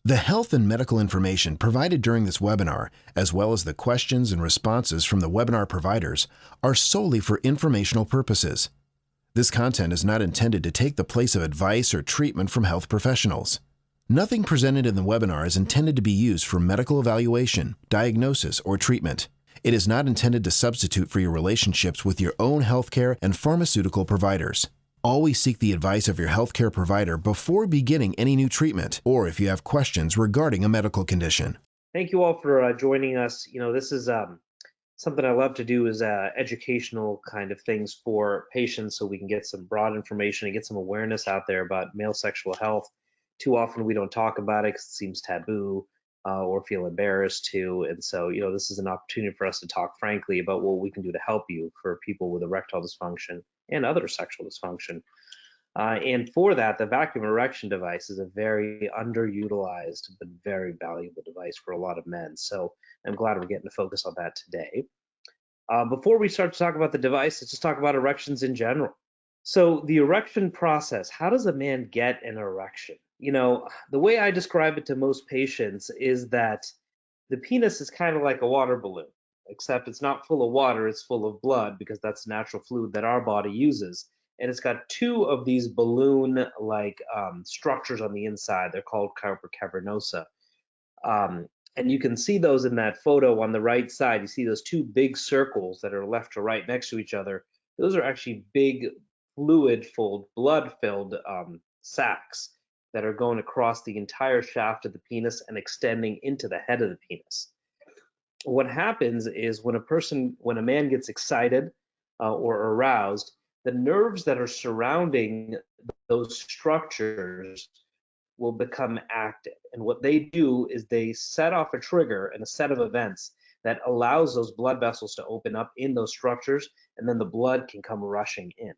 The health and medical information provided during this webinar, as well as the questions and responses from the webinar providers, are solely for informational purposes. This content is not intended to take the place of advice or treatment from health professionals. Nothing presented in the webinar is intended to be used for medical evaluation, diagnosis, or treatment. It is not intended to substitute for your relationships with your own healthcare and pharmaceutical providers. Always seek the advice of your healthcare provider before beginning any new treatment, or if you have questions regarding a medical condition. Thank you all for joining us. This is something I love to do is educational kind of things for patients so we can get some broad information and get some awareness out there about male sexual health. Too often we don't talk about it because it seems taboo or feel embarrassed to. And so, this is an opportunity for us to talk frankly about what we can do to help you for people with erectile dysfunction and other sexual dysfunction. And for that, the vacuum erection device is a very underutilized but very valuable device for a lot of men. So I'm glad we're getting to focus on that today. Before we start to talk about the device, let's just talk about erections in general. So the erection process, how does a man get an erection? The way I describe it to most patients is that the penis is kind of like a water balloon, except it's not full of water, it's full of blood because that's the natural fluid that our body uses. And it's got two of these balloon-like structures on the inside. They're called carpa cavernosa. And you can see those in that photo on the right side. You see those two big circles that are left to right next to each other. Those are actually big fluid-filled, blood-filled sacs that are going across the entire shaft of the penis and extending into the head of the penis. What happens is when a man gets excited or aroused, the nerves that are surrounding those structures will become active. And what they do is they set off a trigger and a set of events that allows those blood vessels to open up in those structures, and then the blood can come rushing in.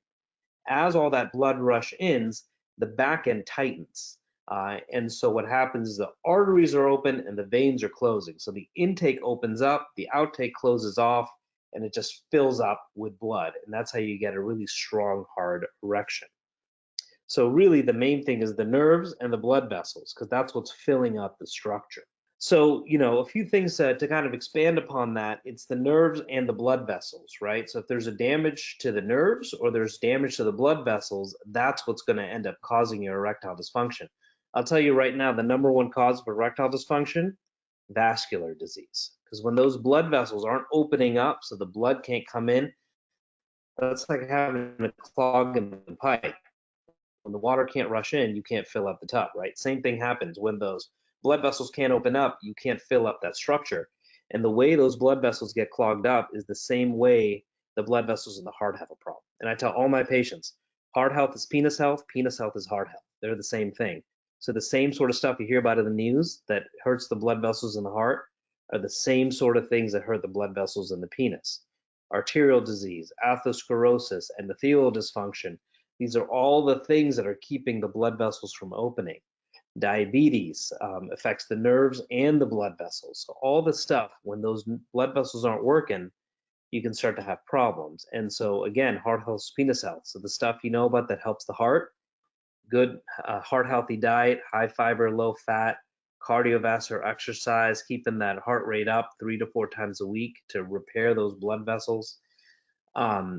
As all that blood rush ins, the back end tightens. And so what happens is the arteries are open and the veins are closing. So the intake opens up, the outtake closes off, and it just fills up with blood. And that's how you get a really strong, hard erection. So really the main thing is the nerves and the blood vessels, because that's what's filling up the structure. So, a few things to kind of expand upon that, it's the nerves and the blood vessels, right? So if there's a damage to the nerves or there's damage to the blood vessels, that's what's going to end up causing your erectile dysfunction. I'll tell you right now, the number one cause of erectile dysfunction, vascular disease. Because when those blood vessels aren't opening up so the blood can't come in, that's like having a clog in the pipe. When the water can't rush in, you can't fill up the tub, right? Same thing happens when those blood vessels can't open up, you can't fill up that structure. And the way those blood vessels get clogged up is the same way the blood vessels in the heart have a problem. And I tell all my patients, heart health is penis health is heart health. They're the same thing. So the same sort of stuff you hear about in the news that hurts the blood vessels in the heart are the same sort of things that hurt the blood vessels in the penis. Arterial disease, atherosclerosis, endothelial dysfunction, these are all the things that are keeping the blood vessels from opening. Diabetes affects the nerves and the blood vessels. So all the stuff, when those blood vessels aren't working, you can start to have problems. And so again, heart health is penis health. So the stuff you know about that helps the heart, good heart healthy diet, high fiber, low fat, cardiovascular exercise, keeping that heart rate up 3 to 4 times a week to repair those blood vessels.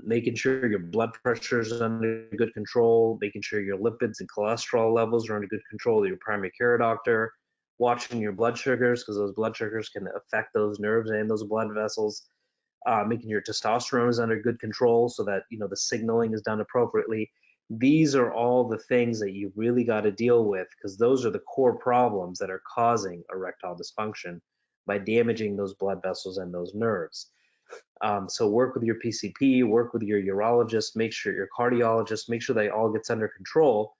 Making sure your blood pressure is under good control, making sure your lipids and cholesterol levels are under good control with your primary care doctor, watching your blood sugars because those blood sugars can affect those nerves and those blood vessels, making your testosterone is under good control so that the signaling is done appropriately. These are all the things that you really got to deal with because those are the core problems that are causing erectile dysfunction by damaging those blood vessels and those nerves. So work with your PCP, work with your urologist, make sure your cardiologist, make sure that all gets under control.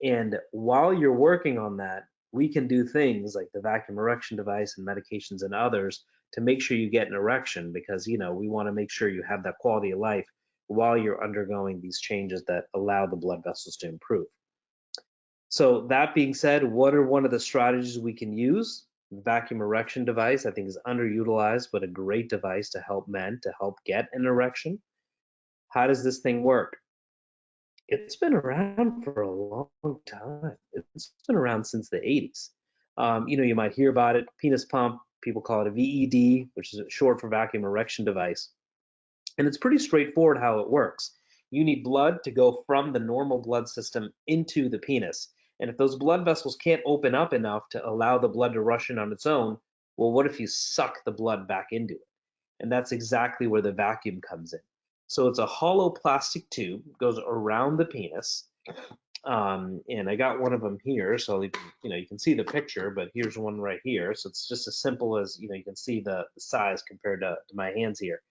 And while you're working on that, we can do things like the vacuum erection device and medications and others to make sure you get an erection because, we want to make sure you have that quality of life while you're undergoing these changes that allow the blood vessels to improve. So that being said, what are one of the strategies we can use? Vacuum erection device, I think, is underutilized, but a great device to help men to help get an erection. How does this thing work? It's been around for a long time. It's been around since the 80s. You might hear about it, penis pump. People call it a VED, which is short for vacuum erection device. And it's pretty straightforward how it works. You need blood to go from the normal blood system into the penis. And if those blood vessels can't open up enough to allow the blood to rush in on its own, well, what if you suck the blood back into it? And that's exactly where the vacuum comes in. So it's a hollow plastic tube, goes around the penis. And I got one of them here, so you can see the picture, but here's one right here. So it's just as simple as, you can see the size compared to my hands here.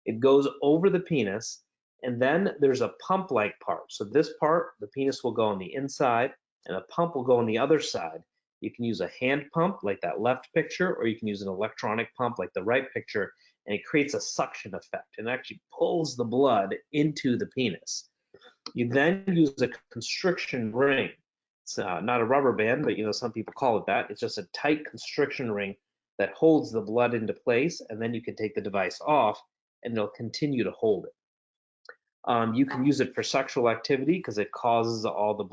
It goes over the penis, and then there's a pump-like part. So this part, the penis will go on the inside, and a pump will go on the other side. You can use a hand pump like that left picture, or you can use an electronic pump like the right picture, and it creates a suction effect and actually pulls the blood into the penis. You then use a constriction ring. It's not a rubber band, but some people call it that. It's just a tight constriction ring that holds the blood into place, and then you can take the device off and it'll continue to hold it. You can use it for sexual activity because it causes all the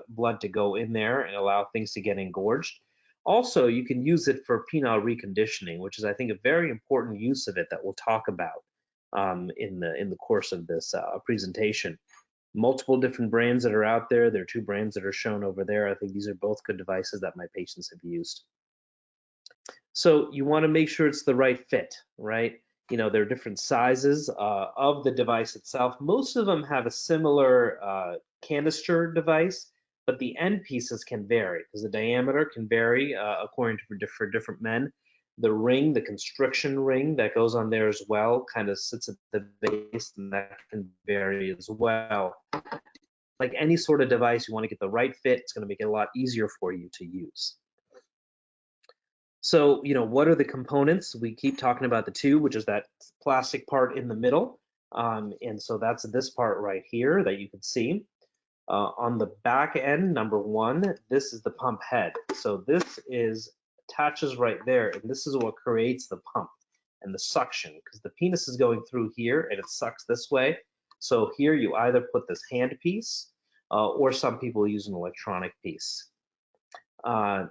blood to go in there and allow things to get engorged. Also, you can use it for penile reconditioning, which is, I think, a very important use of it that we'll talk about in the course of this presentation. Multiple different brands that are out there. There are 2 brands that are shown over there. I think these are both good devices that my patients have used. So you want to make sure it's the right fit, right? There are different sizes of the device itself. Most of them have a similar canister device, but the end pieces can vary because the diameter can vary according to for different men. The ring, the constriction ring that goes on there as well, kind of sits at the base, and that can vary as well. Like any sort of device, you want to get the right fit. It's going to make it a lot easier for you to use. So, what are the components? We keep talking about the tube, which is that plastic part in the middle. And so that's this part right here that you can see. On the back end, number 1, this is the pump head. So this attaches right there, and this is what creates the pump and the suction, because the penis is going through here and it sucks this way. So here you either put this hand piece or some people use an electronic piece.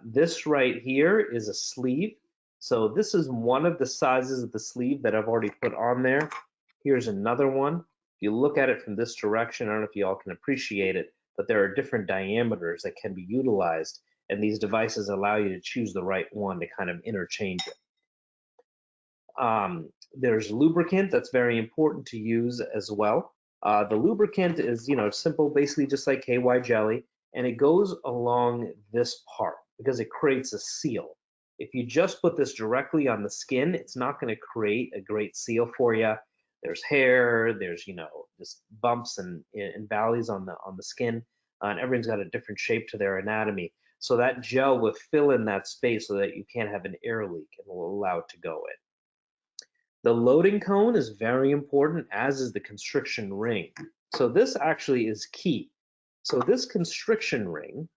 This right here is a sleeve. So this is one of the sizes of the sleeve that I've already put on there. Here's another one. If you look at it from this direction, I don't know if you all can appreciate it, but there are different diameters that can be utilized, and these devices allow you to choose the right one to kind of interchange it. There's lubricant that's very important to use as well. The lubricant is, simple, basically just like KY jelly, and it goes along this part because it creates a seal. If you just put this directly on the skin, it's not going to create a great seal for you. There's hair, there's just bumps and valleys on the skin, and everyone's got a different shape to their anatomy. So that gel will fill in that space so that you can't have an air leak and will allow it to go in. The loading cone is very important, as is the constriction ring. So this actually is key. So this constriction ring,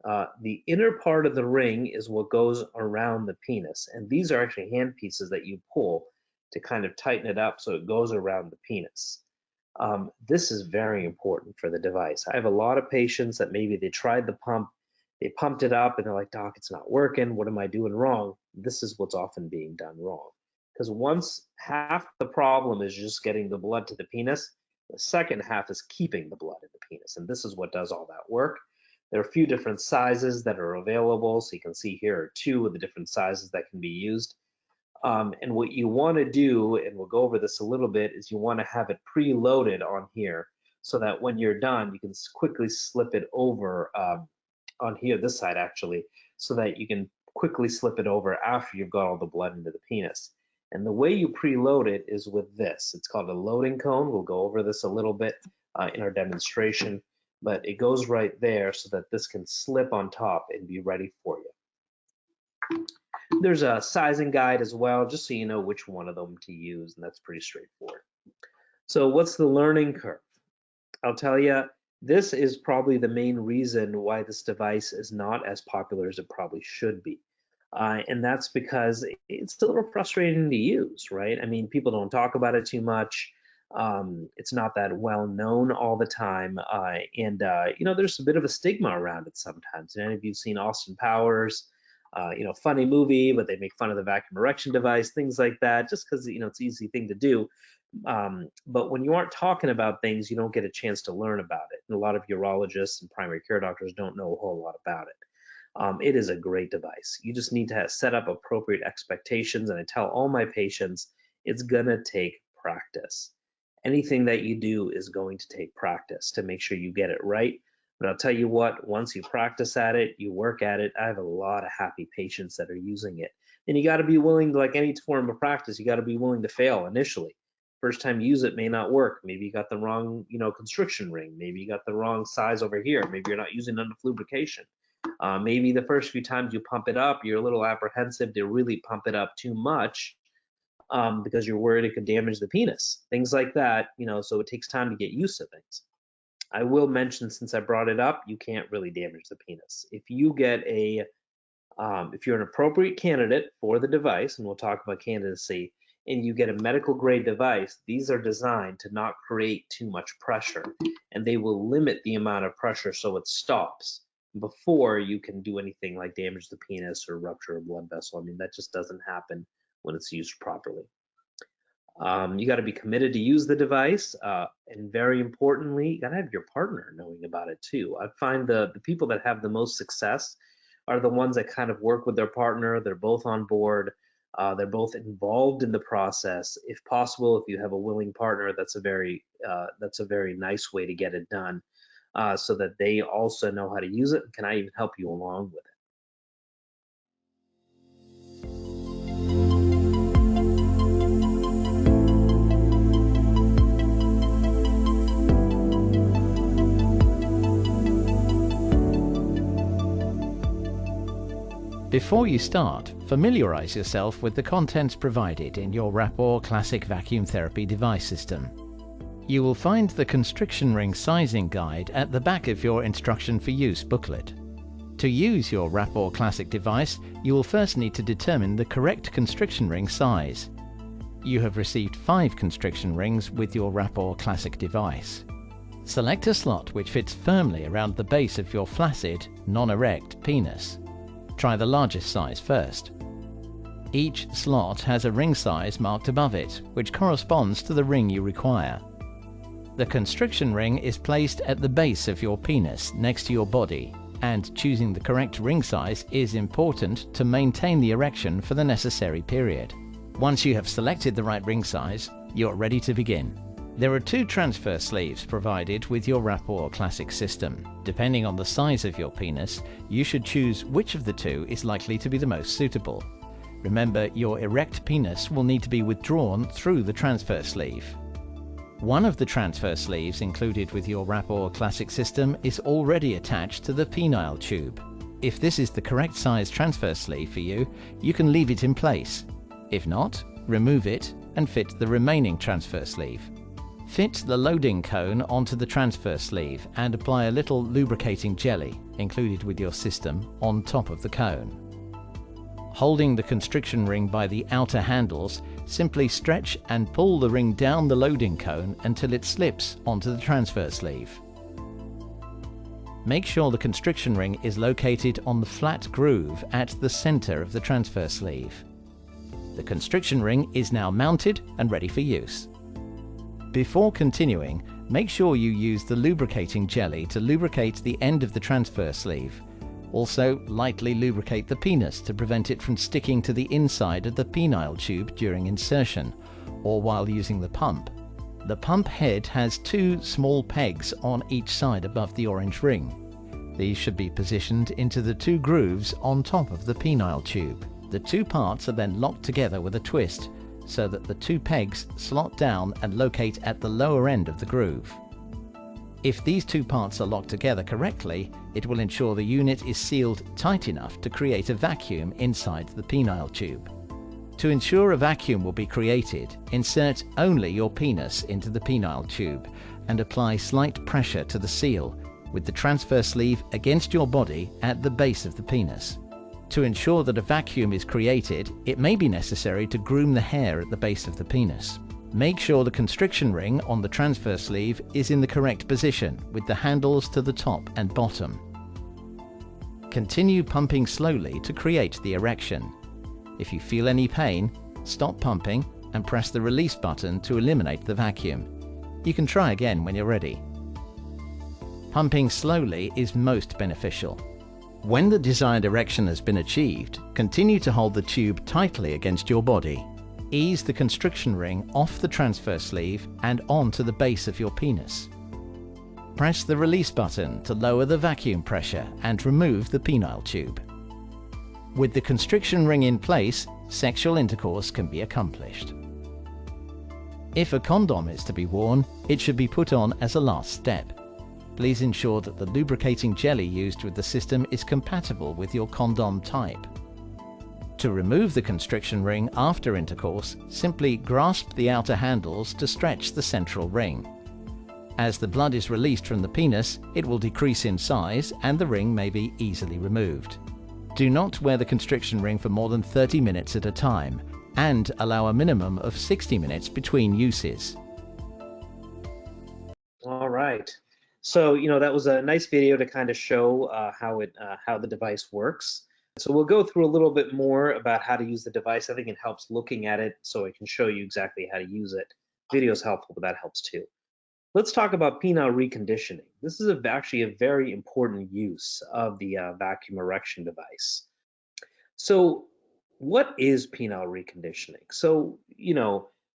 the inner part of the ring is what goes around the penis. And these are actually hand pieces that you pull to kind of tighten it up so it goes around the penis. This is very important for the device. I have a lot of patients that maybe they tried the pump, they pumped it up, and they're like, "Doc, it's not working. What am I doing wrong?" This is what's often being done wrong. Because once half the problem is just getting the blood to the penis, the second half is keeping the blood in the penis, and this is what does all that work. There are a few different sizes that are available, so you can see here are 2 of the different sizes that can be used. And what you want to do, and we'll go over this a little bit, is you want to have it preloaded on here so that when you're done, you can quickly slip it over on here, this side actually, so that you can quickly slip it over after you've got all the blood into the penis. And the way you preload it is with this. It's called a loading cone. We'll go over this a little bit in our demonstration, but it goes right there so that this can slip on top and be ready for you. There's a sizing guide as well, just so you know which one of them to use, and that's pretty straightforward. So what's the learning curve? I'll tell you, this is probably the main reason why this device is not as popular as it probably should be. And that's because it's a little frustrating to use, right? I mean, people don't talk about it too much. It's not that well known all the time. And there's a bit of a stigma around it sometimes. And any of you seen Austin Powers, funny movie, but they make fun of the vacuum erection device, things like that, just because, it's an easy thing to do. But when you aren't talking about things, you don't get a chance to learn about it. And a lot of urologists and primary care doctors don't know a whole lot about it. It is a great device. You just need to set up appropriate expectations. And I tell all my patients, it's going to take practice. Anything that you do is going to take practice to make sure you get it right. But I'll tell you what, once you practice at it, you work at it, I have a lot of happy patients that are using it. And you got to be willing, like any form of practice, you got to be willing to fail initially. First time you use it may not work. Maybe you got the wrong, constriction ring. Maybe you got the wrong size over here. Maybe you're not using enough lubrication. Maybe the first few times you pump it up, you're a little apprehensive to really pump it up too much because you're worried it could damage the penis. Things like that, so it takes time to get used to things. I will mention, since I brought it up, you can't really damage the penis. If you get if you're an appropriate candidate for the device, and we'll talk about candidacy, and you get a medical grade device, these are designed to not create too much pressure, and they will limit the amount of pressure so it stops before you can do anything like damage the penis or rupture a blood vessel. I mean, that just doesn't happen when it's used properly. You got to be committed to use the device, and very importantly, you got to have your partner knowing about it too. I find the people that have the most success are the ones that kind of work with their partner. They're both on board. They're both involved in the process. If possible, if you have a willing partner, that's a very nice way to get it done, so that they also know how to use it. Can I even help you along with it? Before you start, familiarize yourself with the contents provided in your Rapport Classic Vacuum Therapy device system. You will find the constriction ring sizing guide at the back of your Instruction for Use booklet. To use your Rapport Classic device, you will first need to determine the correct constriction ring size. You have received 5 constriction rings with your Rapport Classic device. Select a slot which fits firmly around the base of your flaccid, non-erect penis. Try the largest size first. Each slot has a ring size marked above it, which corresponds to the ring you require. The constriction ring is placed at the base of your penis next to your body, and choosing the correct ring size is important to maintain the erection for the necessary period. Once you have selected the right ring size, you're ready to begin. There are 2 transfer sleeves provided with your Rapport Classic system. Depending on the size of your penis, you should choose which of the 2 is likely to be the most suitable. Remember, your erect penis will need to be withdrawn through the transfer sleeve. One of the transfer sleeves included with your Rapport Classic system is already attached to the penile tube. If this is the correct size transfer sleeve for you, you can leave it in place. If not, remove it and fit the remaining transfer sleeve. Fit the loading cone onto the transfer sleeve and apply a little lubricating jelly, included with your system, on top of the cone. Holding the constriction ring by the outer handles, simply stretch and pull the ring down the loading cone until it slips onto the transfer sleeve. Make sure the constriction ring is located on the flat groove at the center of the transfer sleeve. The constriction ring is now mounted and ready for use. Before continuing, make sure you use the lubricating jelly to lubricate the end of the transfer sleeve. Also, lightly lubricate the penis to prevent it from sticking to the inside of the penile tube during insertion, or while using the pump. The pump head has 2 small pegs on each side above the orange ring. These should be positioned into the 2 grooves on top of the penile tube. The 2 parts are then locked together with a twist, so that the 2 pegs slot down and locate at the lower end of the groove. If these 2 parts are locked together correctly, it will ensure the unit is sealed tight enough to create a vacuum inside the penile tube. To ensure a vacuum will be created, insert only your penis into the penile tube and apply slight pressure to the seal, with the transfer sleeve against your body at the base of the penis. To ensure that a vacuum is created, it may be necessary to groom the hair at the base of the penis. Make sure the constriction ring on the transfer sleeve is in the correct position, with the handles to the top and bottom. Continue pumping slowly to create the erection. If you feel any pain, stop pumping and press the release button to eliminate the vacuum. You can try again when you're ready. Pumping slowly is most beneficial. When the desired erection has been achieved, continue to hold the tube tightly against your body. Ease the constriction ring off the transfer sleeve and onto the base of your penis. Press the release button to lower the vacuum pressure and remove the penile tube. With the constriction ring in place, sexual intercourse can be accomplished. If a condom is to be worn, it should be put on as a last step. Please ensure that the lubricating jelly used with the system is compatible with your condom type. To remove the constriction ring after intercourse, simply grasp the outer handles to stretch the central ring. As the blood is released from the penis, it will decrease in size and the ring may be easily removed. Do not wear the constriction ring for more than 30 minutes at a time, and allow a minimum of 60 minutes between uses. All right. So, that was a nice video to kind of show how the device works. So we'll go through a little bit more about how to use the device. I think it helps looking at it so I can show you exactly how to use it. Video is helpful, but that helps too. Let's talk about penile reconditioning. This is actually a very important use of the vacuum erection device. So what is penile reconditioning? So,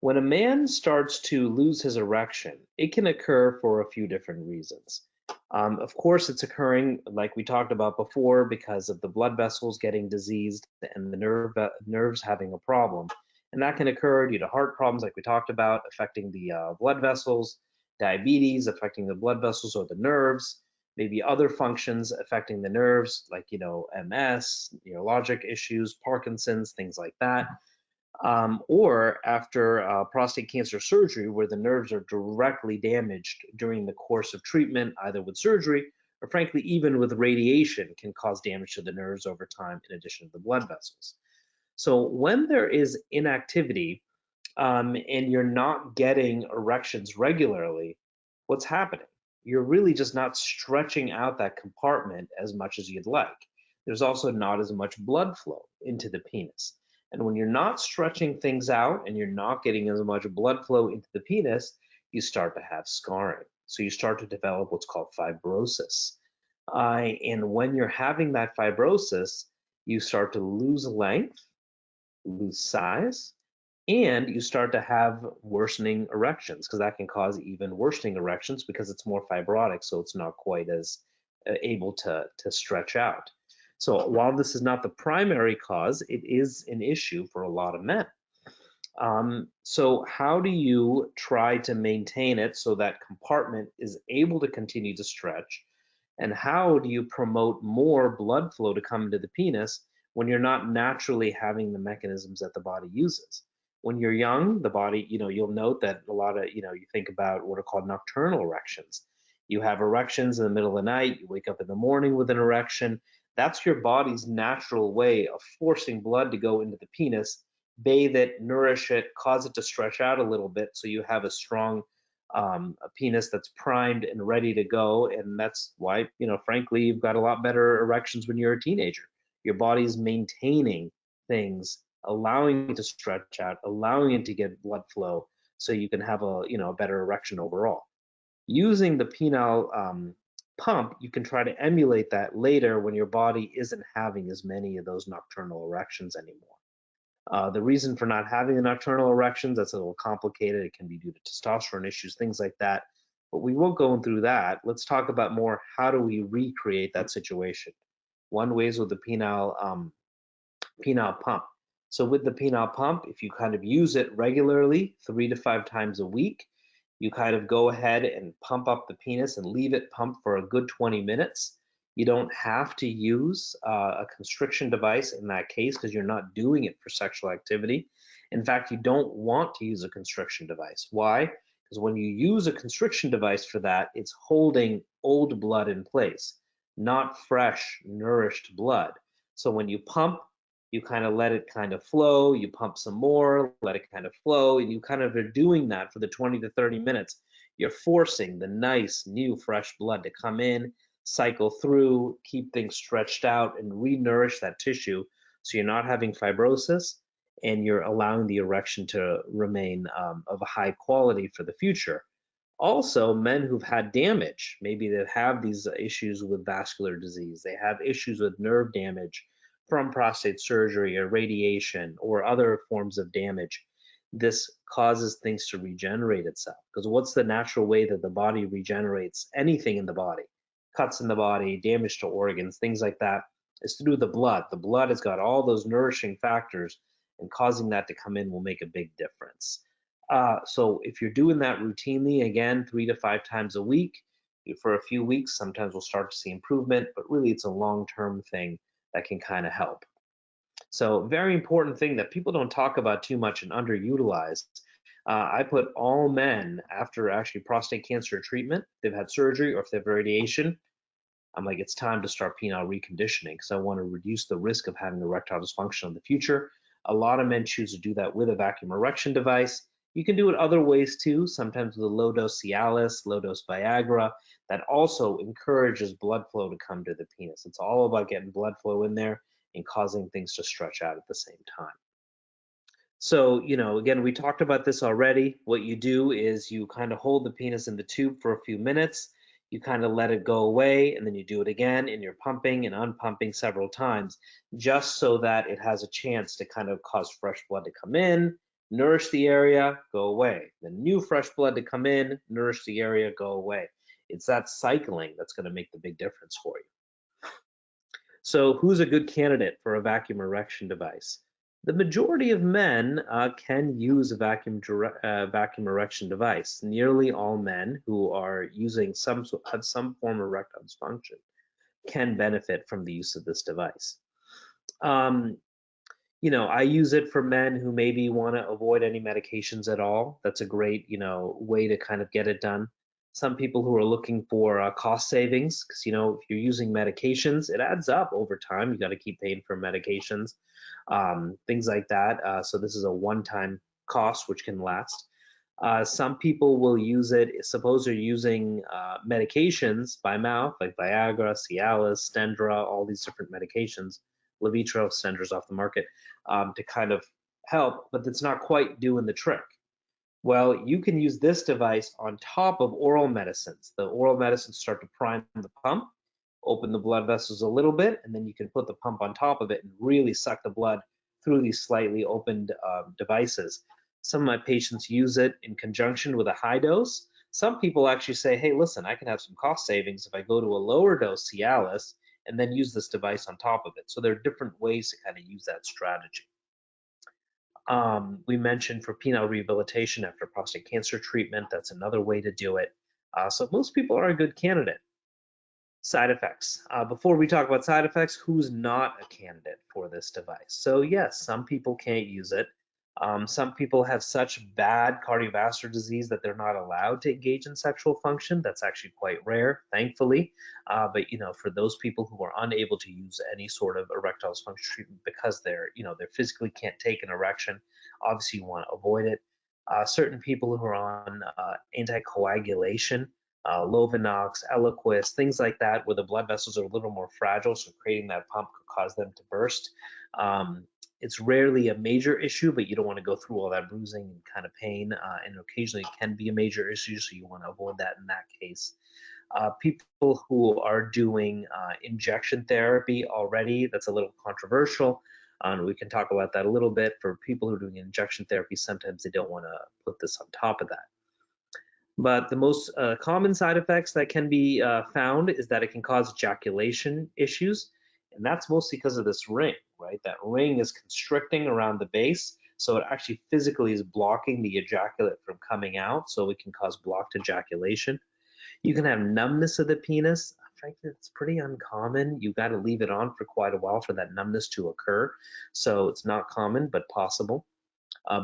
when a man starts to lose his erection, it can occur for a few different reasons. Of course, it's occurring, like we talked about before, because of the blood vessels getting diseased and the nerves having a problem. And that can occur due to heart problems, like we talked about, affecting the blood vessels, diabetes affecting the blood vessels or the nerves, maybe other functions affecting the nerves, like, MS, urologic issues, Parkinson's, things like that. Or after prostate cancer surgery, where the nerves are directly damaged during the course of treatment, either with surgery or frankly, even with radiation can cause damage to the nerves over time in addition to the blood vessels. So when there is inactivity and you're not getting erections regularly, what's happening? You're really just not stretching out that compartment as much as you'd like. There's also not as much blood flow into the penis. And when you're not stretching things out and you're not getting as much blood flow into the penis, you start to have scarring. So you start to develop what's called fibrosis. And when you're having that fibrosis, you start to lose length, lose size, and you start to have worsening erections, because that can cause even worsening erections because it's more fibrotic, so it's not quite as able to stretch out. So while this is not the primary cause, it is an issue for a lot of men. So how do you try to maintain it so that compartment is able to continue to stretch? And how do you promote more blood flow to come into the penis when you're not naturally having the mechanisms that the body uses? When you're young, the body, you'll note that a lot of, you think about what are called nocturnal erections. You have erections in the middle of the night, you wake up in the morning with an erection. That's your body's natural way of forcing blood to go into the penis, bathe it, nourish it, cause it to stretch out a little bit so you have a strong a penis that's primed and ready to go. And that's why, frankly, you've got a lot better erections when you're a teenager. Your body's maintaining things, allowing it to stretch out, allowing it to get blood flow so you can have a better erection overall. Using the penile pump, you can try to emulate that later when your body isn't having as many of those nocturnal erections anymore. The reason for not having the nocturnal erections, that's a little complicated. It can be due to testosterone issues, things like that, but we won't go through that. Let's talk about more, how do we recreate that situation? One way is with the penile pump. So with the penile pump, if you kind of use it regularly, 3 to 5 times a week, you kind of go ahead and pump up the penis and leave it pumped for a good 20 minutes. You don't have to use a constriction device in that case because you're not doing it for sexual activity. In fact, you don't want to use a constriction device. Why? Because when you use a constriction device for that, it's holding old blood in place, not fresh, nourished blood. So when you pump, you kind of let it kind of flow, you pump some more, let it kind of flow, and you kind of are doing that for the 20 to 30 minutes. You're forcing the nice, new, fresh blood to come in, cycle through, keep things stretched out, and re-nourish that tissue so you're not having fibrosis and you're allowing the erection to remain of a high quality for the future. Also, men who've had damage, maybe they have these issues with vascular disease, they have issues with nerve damage from prostate surgery or radiation or other forms of damage. This causes things to regenerate itself. Because what's the natural way that the body regenerates anything in the body? Cuts in the body, damage to organs, things like that, is through the blood. The blood has got all those nourishing factors, and causing that to come in will make a big difference. So if you're doing that routinely, again, 3 to 5 times a week, for a few weeks, sometimes we'll start to see improvement, but really it's a long-term thing that can kind of help. So very important thing that people don't talk about too much and underutilize. I put all men after actually prostate cancer treatment, they've had surgery or if they have radiation, I'm like, it's time to start penile reconditioning because I want to reduce the risk of having erectile dysfunction in the future. A lot of men choose to do that with a vacuum erection device. You can do it other ways too, sometimes with a low-dose Cialis, low-dose Viagra, that also encourages blood flow to come to the penis. It's all about getting blood flow in there and causing things to stretch out at the same time. So, again, we talked about this already. What you do is you kind of hold the penis in the tube for a few minutes, you kind of let it go away, and then you do it again, and you're pumping and unpumping several times, just so that it has a chance to kind of cause fresh blood to come in, nourish the area, go away. Then new fresh blood to come in, nourish the area, go away. It's that cycling that's going to make the big difference for you. So who's a good candidate for a vacuum erection device? The majority of men can use a vacuum erection device. Nearly all men who are using some form of erectile dysfunction can benefit from the use of this device. I use it for men who maybe want to avoid any medications at all. That's a great, way to kind of get it done. Some people who are looking for cost savings, because, if you're using medications, it adds up over time. You got to keep paying for medications, things like that. So this is a one-time cost, which can last. Some people will use it, suppose they're using medications by mouth, like Viagra, Cialis, Stendra, all these different medications. Levitra, Stendra's off the market, to kind of help, but it's not quite doing the trick. Well, you can use this device on top of oral medicines. The oral medicines start to prime the pump, open the blood vessels a little bit, and then you can put the pump on top of it and really suck the blood through these slightly opened devices. Some of my patients use it in conjunction with a high dose. Some people actually say, hey, listen, I can have some cost savings if I go to a lower dose Cialis and then use this device on top of it. So there are different ways to kind of use that strategy. We mentioned for penile rehabilitation after prostate cancer treatment, that's another way to do it. So most people are a good candidate. Side effects. Before we talk about side effects, who's not a candidate for this device? So yes, some people can't use it. Some people have such bad cardiovascular disease that they're not allowed to engage in sexual function. That's actually quite rare, thankfully. But for those people who are unable to use any sort of erectile dysfunction treatment because they physically can't take an erection, obviously you want to avoid it. Certain people who are on anticoagulation, Lovenox, Eliquis, things like that, where the blood vessels are a little more fragile, so creating that pump could cause them to burst. It's rarely a major issue, but you don't want to go through all that bruising and kind of pain, and occasionally it can be a major issue, so you want to avoid that in that case. People who are doing injection therapy already, that's a little controversial. We can talk about that a little bit. For people who are doing injection therapy, sometimes they don't want to put this on top of that. But the most common side effects that can be found is that it can cause ejaculation issues, and that's mostly because of this ring, right? That ring is constricting around the base, so it actually physically is blocking the ejaculate from coming out, so it can cause blocked ejaculation. You can have numbness of the penis. Frankly, it's pretty uncommon. You got to leave it on for quite a while for that numbness to occur, so it's not common, but possible.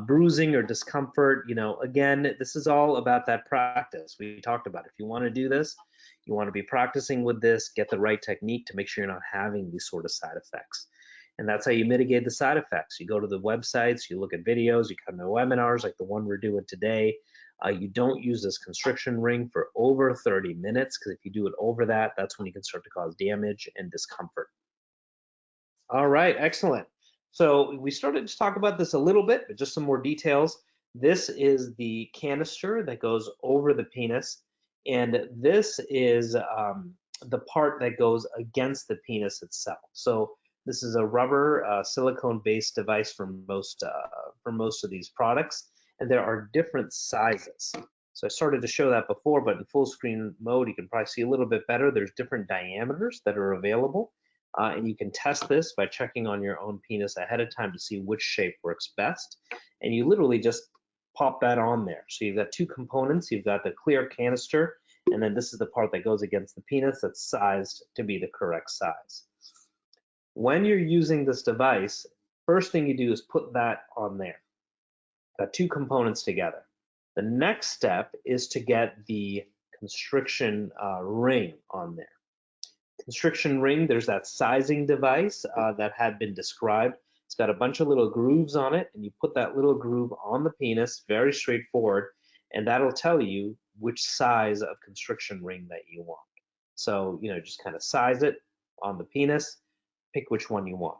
Bruising or discomfort, again, this is all about that practice. We talked about it. If you want to do this, you want to be practicing with this, get the right technique to make sure you're not having these sort of side effects. And that's how you mitigate the side effects. You go to the websites, you look at videos, you come to webinars like the one we're doing today. You don't use this constriction ring for over 30 minutes, because if you do it over that, that's when you can start to cause damage and discomfort. All right, excellent. So we started to talk about this a little bit, but just some more details. This is the canister that goes over the penis, and this is the part that goes against the penis itself. So this is a rubber silicone-based device for most of these products, and there are different sizes. So I started to show that before, but in full screen mode, you can probably see a little bit better. There's different diameters that are available. And you can test this by checking on your own penis ahead of time to see which shape works best. And you literally just pop that on there. So you've got two components. You've got the clear canister, and then this is the part that goes against the penis that's sized to be the correct size. When you're using this device, first thing you do is put that on there. Got two components together. The next step is to get the constriction ring on there. Constriction ring, there's that sizing device that had been described. It's got a bunch of little grooves on it, and you put that little groove on the penis, very straightforward, and that'll tell you which size of constriction ring that you want. So, just kind of size it on the penis, pick which one you want.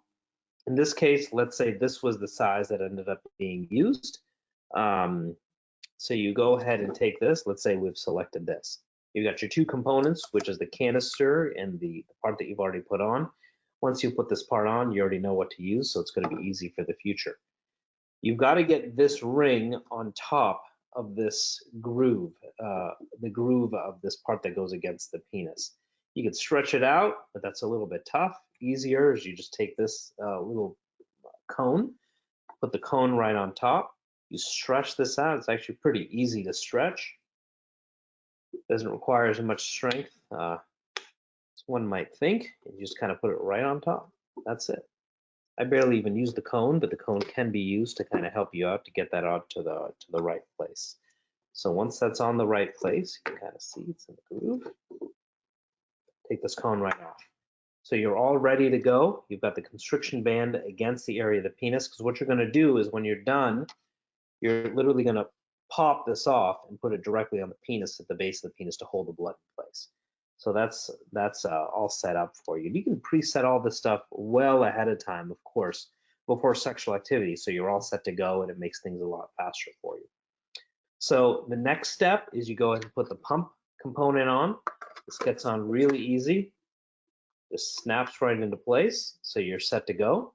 In this case, let's say this was the size that ended up being used. So you go ahead and take this. Let's say we've selected this. You've got your two components, which is the canister and the part that you've already put on. Once you put this part on, you already know what to use, so it's going to be easy for the future. You've got to get this ring on top of this groove, the groove of this part that goes against the penis. You can stretch it out, but that's a little bit tough. Easier is you just take this little cone, put the cone right on top. You stretch this out. It's actually pretty easy to stretch. Doesn't require as much strength as one might think. You just kind of put it right on top. That's it. I barely even use the cone, but the cone can be used to kind of help you out to get that out to the right place. So once that's on the right place, you can kind of see it's in the groove. Take this cone right off. So you're all ready to go. You've got the constriction band against the area of the penis, because what you're going to do is when you're done, you're literally going to pop this off and put it directly on the penis at the base of the penis to hold the blood in place. So that's all set up for you. You can preset all this stuff well ahead of time, of course, before sexual activity, so you're all set to go, and it makes things a lot faster for you. So the next step is you go ahead and put the pump component on. This gets on really easy. Just snaps right into place, so you're set to go.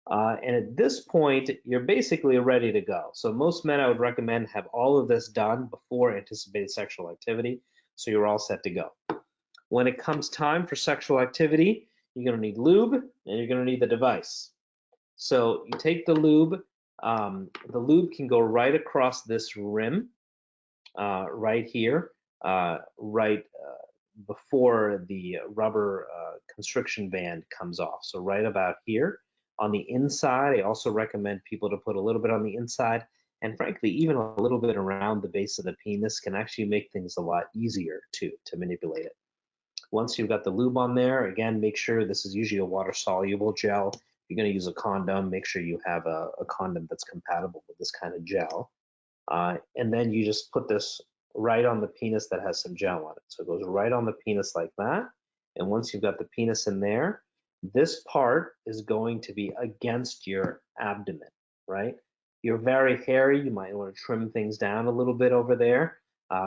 And at this point, you're basically ready to go. So most men, I would recommend, have all of this done before anticipated sexual activity, so you're all set to go. When it comes time for sexual activity, you're going to need lube, and you're going to need the device. So you take the lube. The lube can go right across this rim, right here, before the rubber constriction band comes off. So right about here. On the inside, I also recommend people to put a little bit on the inside, and frankly, even a little bit around the base of the penis can actually make things a lot easier to manipulate it. Once you've got the lube on there, again, make sure this is usually a water-soluble gel. If you're going to use a condom, make sure you have a condom that's compatible with this kind of gel. And then you just put this right on the penis that has some gel on it. So it goes right on the penis like that. And once you've got the penis in there, this part is going to be against your abdomen, right? You're very hairy. You might want to trim things down a little bit over there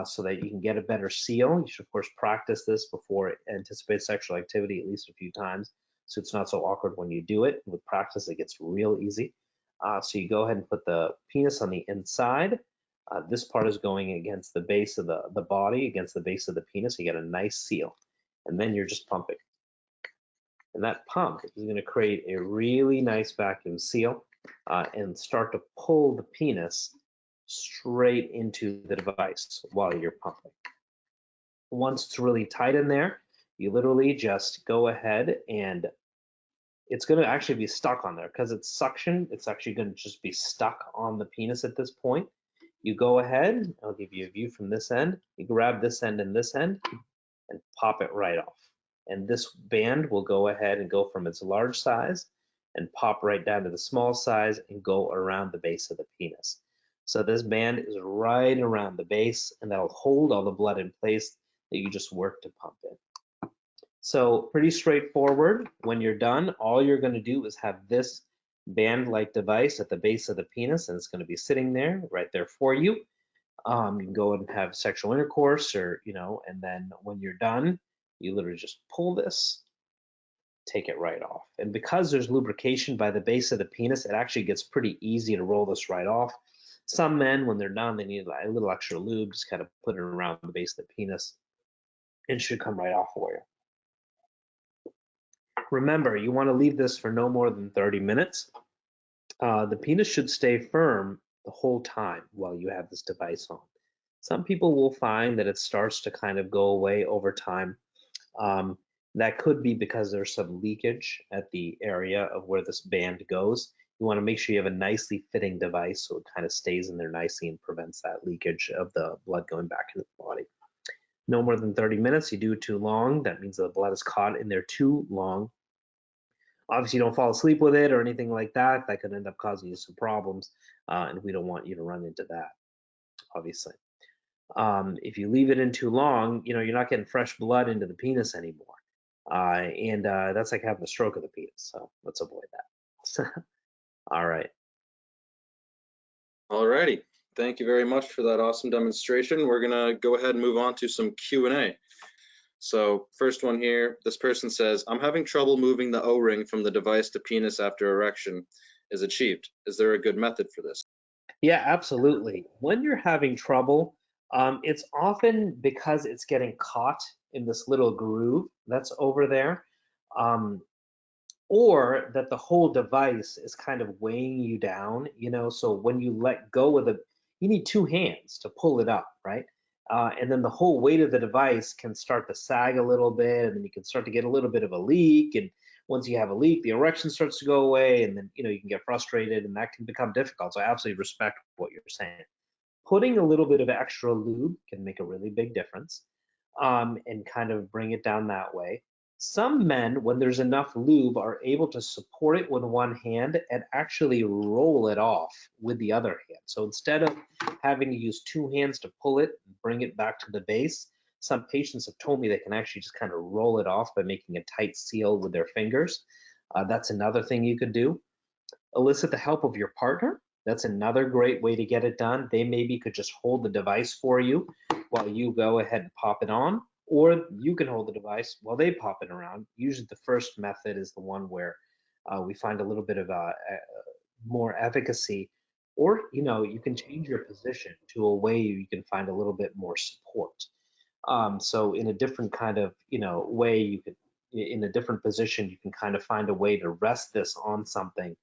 so that you can get a better seal. You should, of course, practice this before anticipated sexual activity at least a few times, so it's not so awkward when you do it. With practice, it gets real easy. So you go ahead and put the penis on the inside. This part is going against the base of the body, against the base of the penis. You get a nice seal, and then you're just pumping. And that pump is going to create a really nice vacuum seal and start to pull the penis straight into the device while you're pumping. Once it's really tight in there, you literally just go ahead, and it's going to actually be stuck on there because it's suction. It's actually going to just be stuck on the penis at this point. You go ahead, I'll give you a view from this end. You grab this end and this end and pop it right off. And this band will go ahead and go from its large size and pop right down to the small size and go around the base of the penis. So this band is right around the base, and that'll hold all the blood in place that you just work to pump in. So pretty straightforward. When you're done, all you're going to do is have this band-like device at the base of the penis, and it's going to be sitting there, right there for you. You can go and have sexual intercourse, or, and then when you're done, you literally just pull this, take it right off. And because there's lubrication by the base of the penis, it actually gets pretty easy to roll this right off. Some men, when they're done, they need a little extra lube, just kind of put it around the base of the penis, and it should come right off for you. Remember, you want to leave this for no more than 30 minutes. The penis should stay firm the whole time while you have this device on. Some people will find that it starts to kind of go away over time. That could be because there's some leakage at the area of where this band goes. You want to make sure you have a nicely fitting device so it kind of stays in there nicely and prevents that leakage of the blood going back into the body. No more than 30 minutes. You do it too long, that means the blood is caught in there too long. Obviously, you don't fall asleep with it or anything like that. That could end up causing you some problems, and we don't want you to run into that, obviously. If you leave it in too long, you're not getting fresh blood into the penis anymore. And that's like having a stroke of the penis, so let's avoid that. All right. All righty. Thank you very much for that awesome demonstration. We're going to go ahead and move on to some Q&A. So first one here, this person says, I'm having trouble moving the O-ring from the device to penis after erection is achieved. Is there a good method for this? Yeah, absolutely. When you're having trouble, it's often because it's getting caught in this little groove that's over there, or that the whole device is kind of weighing you down, so when you let go of you need two hands to pull it up, right? And then the whole weight of the device can start to sag a little bit, and then you can start to get a little bit of a leak. And once you have a leak, the erection starts to go away, and then you can get frustrated, and that can become difficult. So I absolutely respect what you're saying. Putting a little bit of extra lube can make a really big difference, and kind of bring it down that way. Some men, when there's enough lube, are able to support it with one hand and actually roll it off with the other hand. So instead of having to use two hands to pull it and bring it back to the base, some patients have told me they can actually just kind of roll it off by making a tight seal with their fingers. That's another thing you could do. Elicit the help of your partner. That's another great way to get it done. They maybe could just hold the device for you while you go ahead and pop it on, or you can hold the device while they pop it around. Usually the first method is the one where we find a little bit of more efficacy, or you can change your position to a way you can find a little bit more support. So in a different kind of way, you could, in a different position, you can kind of find a way to rest this on something,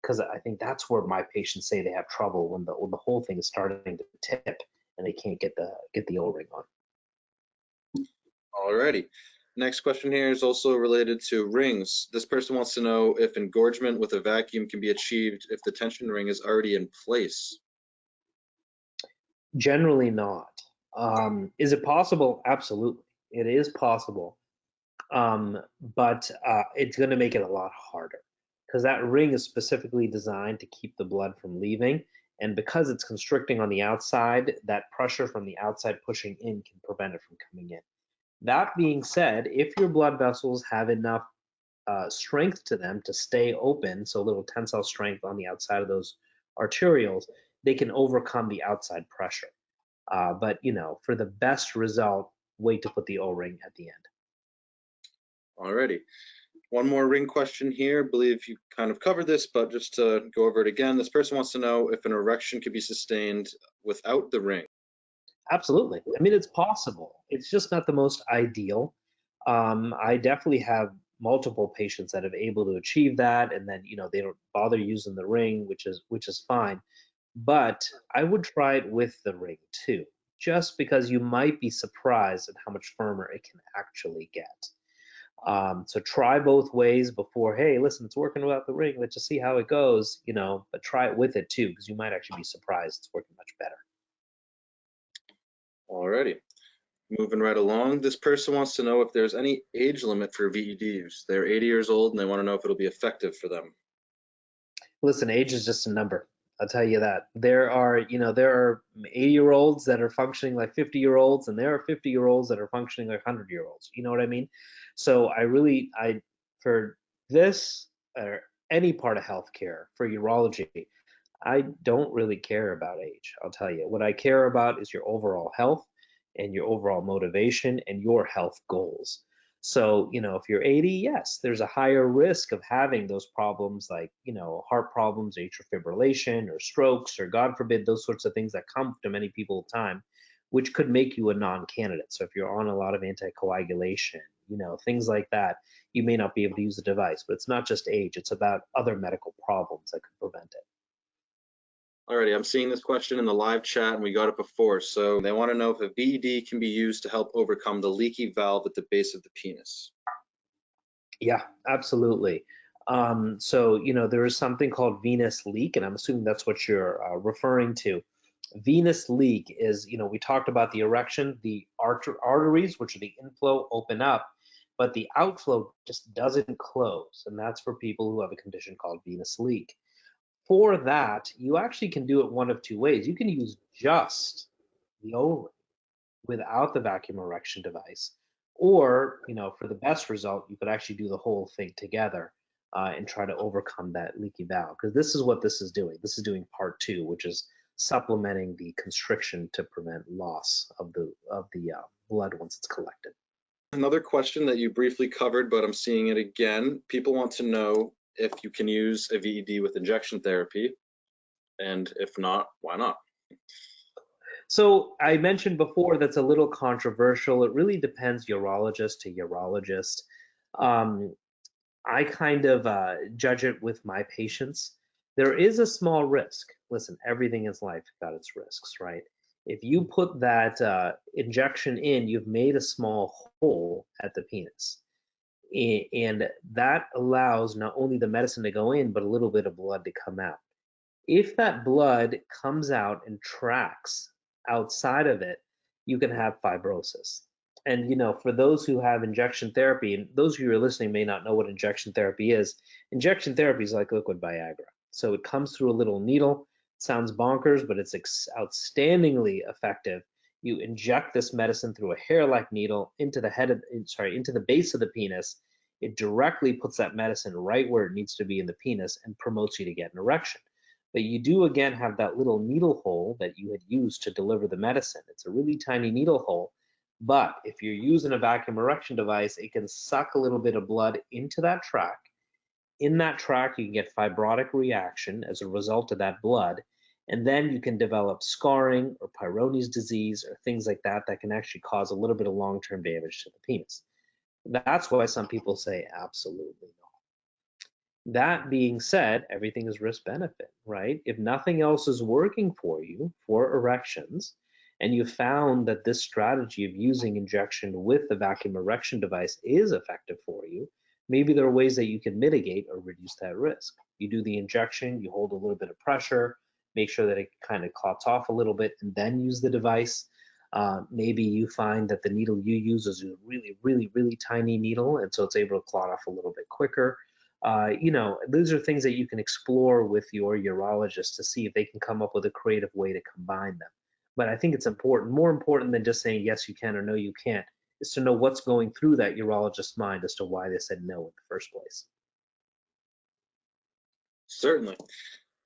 because I think that's where my patients say they have trouble when the whole thing is starting to tip and they can't get the O-ring on. Alrighty. Next question here is also related to rings. This person wants to know if engorgement with a vacuum can be achieved if the tension ring is already in place. Generally not. Is it possible? Absolutely. It is possible. But it's going to make it a lot harder, because that ring is specifically designed to keep the blood from leaving. And because it's constricting on the outside, that pressure from the outside pushing in can prevent it from coming in. That being said, if your blood vessels have enough strength to them to stay open, so a little tensile strength on the outside of those arterioles, they can overcome the outside pressure. But for the best result, wait to put the O-ring at the end. Alrighty. One more ring question here. I believe you kind of covered this, but just to go over it again, this person wants to know if an erection can be sustained without the ring. Absolutely. I mean, it's possible. It's just not the most ideal. I definitely have multiple patients that have able to achieve that, and then they don't bother using the ring, which is fine. But I would try it with the ring too, just because you might be surprised at how much firmer it can actually get. So try both ways before, hey, listen, it's working without the ring, let's just see how it goes, but try it with it too, because you might actually be surprised it's working much better. Alrighty. Moving right along, this person wants to know if there's any age limit for VED use. They're 80 years old and they want to know if it'll be effective for them. Listen, age is just a number. I'll tell you that. There are, there are 80-year-olds that are functioning like 50-year-olds, and there are 50-year-olds that are functioning like 100-year-olds. You know what I mean? So for this or any part of healthcare, for urology, I don't really care about age. I'll tell you. What I care about is your overall health and your overall motivation and your health goals. So, if you're 80, yes, there's a higher risk of having those problems like, heart problems, atrial fibrillation, or strokes, or God forbid, those sorts of things that come to many people at time, which could make you a non-candidate. So if you're on a lot of anticoagulation, things like that, you may not be able to use the device. But it's not just age, it's about other medical problems that could prevent it. Alrighty, I'm seeing this question in the live chat and we got it before. So they want to know if a VED can be used to help overcome the leaky valve at the base of the penis. Yeah, absolutely. So, there is something called venous leak, and I'm assuming that's what you're referring to. Venous leak is, we talked about the erection, the arteries, which are the inflow, open up, but the outflow just doesn't close. And that's for people who have a condition called venous leak. For that, you actually can do it one of two ways. You can use just the O-ring without the vacuum erection device, or for the best result, you could actually do the whole thing together and try to overcome that leaky valve. Because this is what this is doing. This is doing part two, which is supplementing the constriction to prevent loss of the blood once it's collected. Another question that you briefly covered, but I'm seeing it again. People want to know if you can use a VED with injection therapy, and if not, why not? So I mentioned before that's a little controversial. It really depends urologist to urologist. I kind of judge it with my patients. There is a small risk. Listen, everything in life got its risks, right? If you put that injection in, you've made a small hole at the penis. And that allows not only the medicine to go in, but a little bit of blood to come out. If that blood comes out and tracks outside of it, you can have fibrosis. And for those who have injection therapy, and those of you who are listening may not know what injection therapy is, injection therapy is like liquid Viagra. So it comes through a little needle. It sounds bonkers, but it's outstandingly effective. You inject this medicine through a hair-like needle into the base of the penis. It directly puts that medicine right where it needs to be in the penis and promotes you to get an erection. But you do again have that little needle hole that you had used to deliver the medicine. It's a really tiny needle hole, but if you're using a vacuum erection device, it can suck a little bit of blood into that tract. In that tract, you can get fibrotic reaction as a result of that blood, and then you can develop scarring or Peyronie's disease or things like that that can actually cause a little bit of long-term damage to the penis. That's why some people say absolutely no. That being said, everything is risk-benefit, right? If nothing else is working for you for erections, and you found that this strategy of using injection with the vacuum erection device is effective for you, maybe there are ways that you can mitigate or reduce that risk. You do the injection, you hold a little bit of pressure, make sure that it kind of clots off a little bit, and then use the device. Maybe you find that the needle you use is a really, really, really tiny needle, and so it's able to clot off a little bit quicker. Those are things that you can explore with your urologist to see if they can come up with a creative way to combine them. But I think it's important, more important than just saying yes you can or no you can't, is to know what's going through that urologist's mind as to why they said no in the first place. Certainly.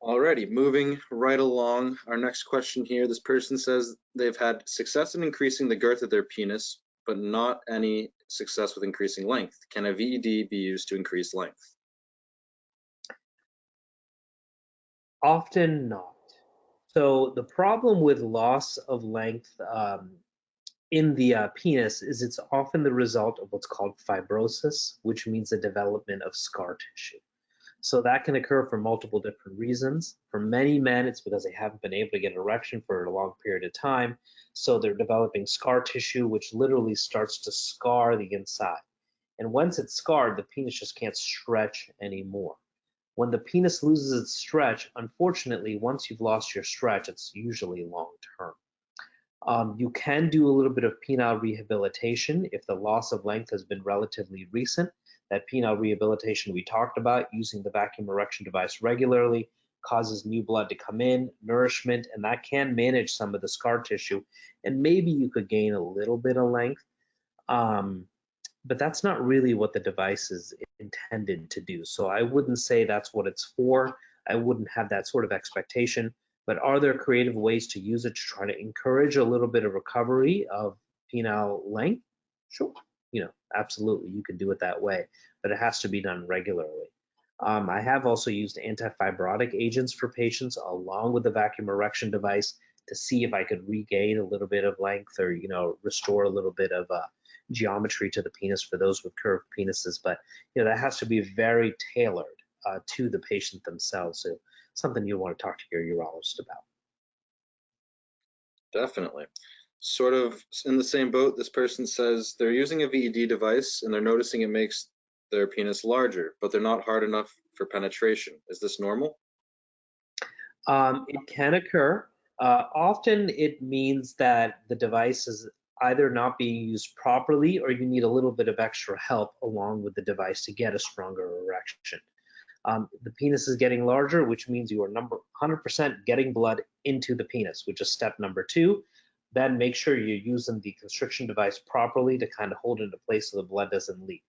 Alrighty, moving right along. Our next question here, this person says they've had success in increasing the girth of their penis, but not any success with increasing length. Can a VED be used to increase length? Often not. So the problem with loss of length in the penis is it's often the result of what's called fibrosis, which means the development of scar tissue. So that can occur for multiple different reasons. For many men, it's because they haven't been able to get an erection for a long period of time. So they're developing scar tissue, which literally starts to scar the inside. And once it's scarred, the penis just can't stretch anymore. When the penis loses its stretch, unfortunately, once you've lost your stretch, it's usually long-term. You can do a little bit of penile rehabilitation if the loss of length has been relatively recent. That penile rehabilitation we talked about, using the vacuum erection device regularly, causes new blood to come in, nourishment, and that can manage some of the scar tissue. And maybe you could gain a little bit of length, but that's not really what the device is intended to do. So I wouldn't say that's what it's for. I wouldn't have that sort of expectation. But are there creative ways to use it to try to encourage a little bit of recovery of penile length? Sure, absolutely, you can do it that way, but it has to be done regularly. I have also used antifibrotic agents for patients along with the vacuum erection device to see if I could regain a little bit of length or, restore a little bit of geometry to the penis for those with curved penises. But, that has to be very tailored to the patient themselves. So something you want to talk to your urologist about. Definitely. Sort of in the same boat, this person says they're using a VED device and they're noticing it makes their penis larger, but they're not hard enough for penetration. Is this normal? It can occur. Often it means that the device is either not being used properly or you need a little bit of extra help along with the device to get a stronger erection. The penis is getting larger, which means you are 100% getting blood into the penis, which is step number 2. Then make sure you're using the constriction device properly to kind of hold it into place so the blood doesn't leak.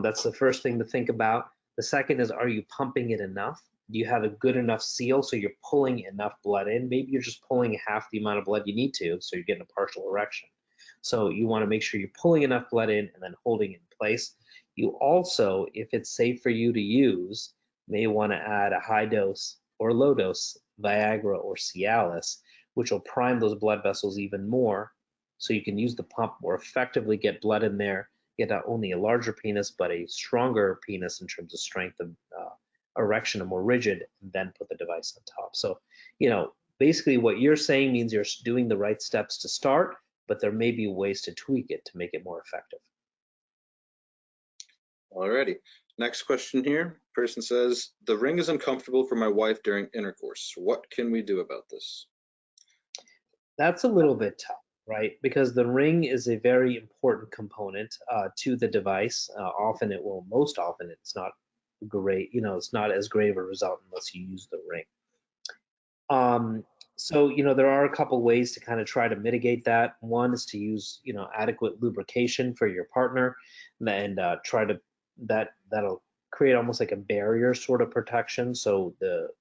That's the first thing to think about. The second is, are you pumping it enough? Do you have a good enough seal so you're pulling enough blood in? Maybe you're just pulling half the amount of blood you need to, so you're getting a partial erection. So you want to make sure you're pulling enough blood in and then holding it in place. You also, if it's safe for you to use, may want to add a high dose or low dose Viagra or Cialis, which will prime those blood vessels even more so you can use the pump more effectively, get blood in there, get not only a larger penis, but a stronger penis in terms of strength of erection, and more rigid, and then put the device on top. So, basically what you're saying means you're doing the right steps to start, but there may be ways to tweak it to make it more effective. Alrighty. Next question here. Person says, the ring is uncomfortable for my wife during intercourse. What can we do about this? That's a little bit tough, right? Because the ring is a very important component to the device. Most often it's not great, it's not as great of a result unless you use the ring. So, there are a couple ways to kind of try to mitigate that. One is to use, adequate lubrication for your partner, and that'll create almost like a barrier sort of protection. So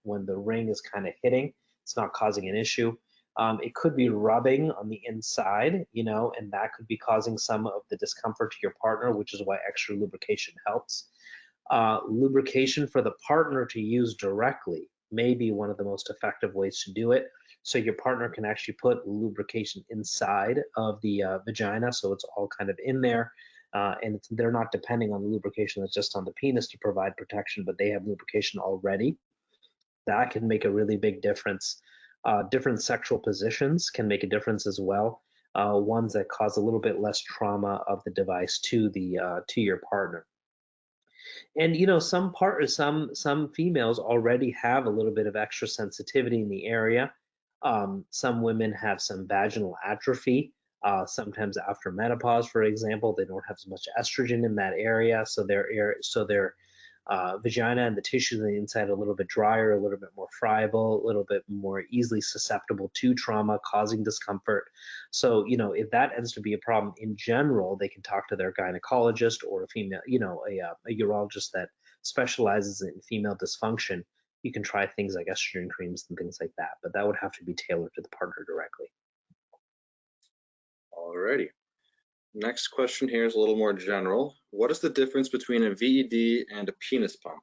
when the ring is kind of hitting, it's not causing an issue. It could be rubbing on the inside, and that could be causing some of the discomfort to your partner, which is why extra lubrication helps. Lubrication for the partner to use directly may be one of the most effective ways to do it. So your partner can actually put lubrication inside of the vagina, so it's all kind of in there, and they're not depending on the lubrication that's just on the penis to provide protection, but they have lubrication already. That can make a really big difference. Different sexual positions can make a difference as well. Ones that cause a little bit less trauma of the device to your partner. And some females already have a little bit of extra sensitivity in the area. Some women have some vaginal atrophy. Sometimes after menopause, for example, they don't have as much estrogen in that area, so their vagina and the tissues on the inside are a little bit drier, a little bit more friable, a little bit more easily susceptible to trauma, causing discomfort. So, if that ends to be a problem in general, they can talk to their gynecologist or a female, a urologist that specializes in female dysfunction. You can try things like estrogen creams and things like that, but that would have to be tailored to the partner directly. Alrighty. Next question here is a little more general. What is the difference between a VED and a penis pump?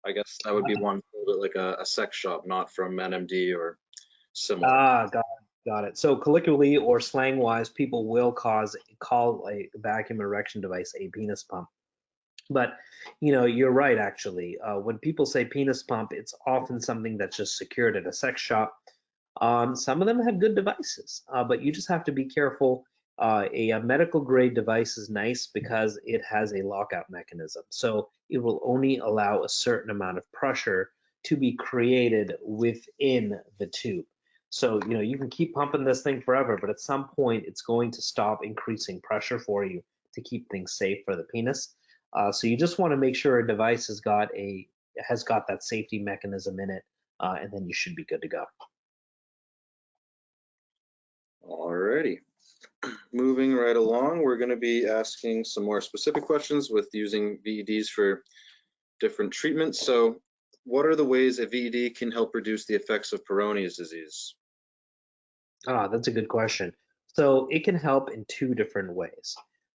I guess that would be one like a sex shop, not from NMD or similar. Got it. So colloquially or slang-wise, people will call a vacuum erection device a penis pump. But, you're right, actually. When people say penis pump, it's often something that's just secured at a sex shop. Some of them have good devices, but you just have to be careful. A medical grade device is nice because it has a lockout mechanism. So it will only allow a certain amount of pressure to be created within the tube. So, you can keep pumping this thing forever, but at some point it's going to stop increasing pressure for you to keep things safe for the penis. So you just want to make sure a device has got a has got that safety mechanism in it, and then you should be good to go. Alrighty. Moving right along, we're going to be asking some more specific questions with using VEDs for different treatments. So what are the ways a VED can help reduce the effects of Peyronie's disease? That's a good question. So it can help in two different ways.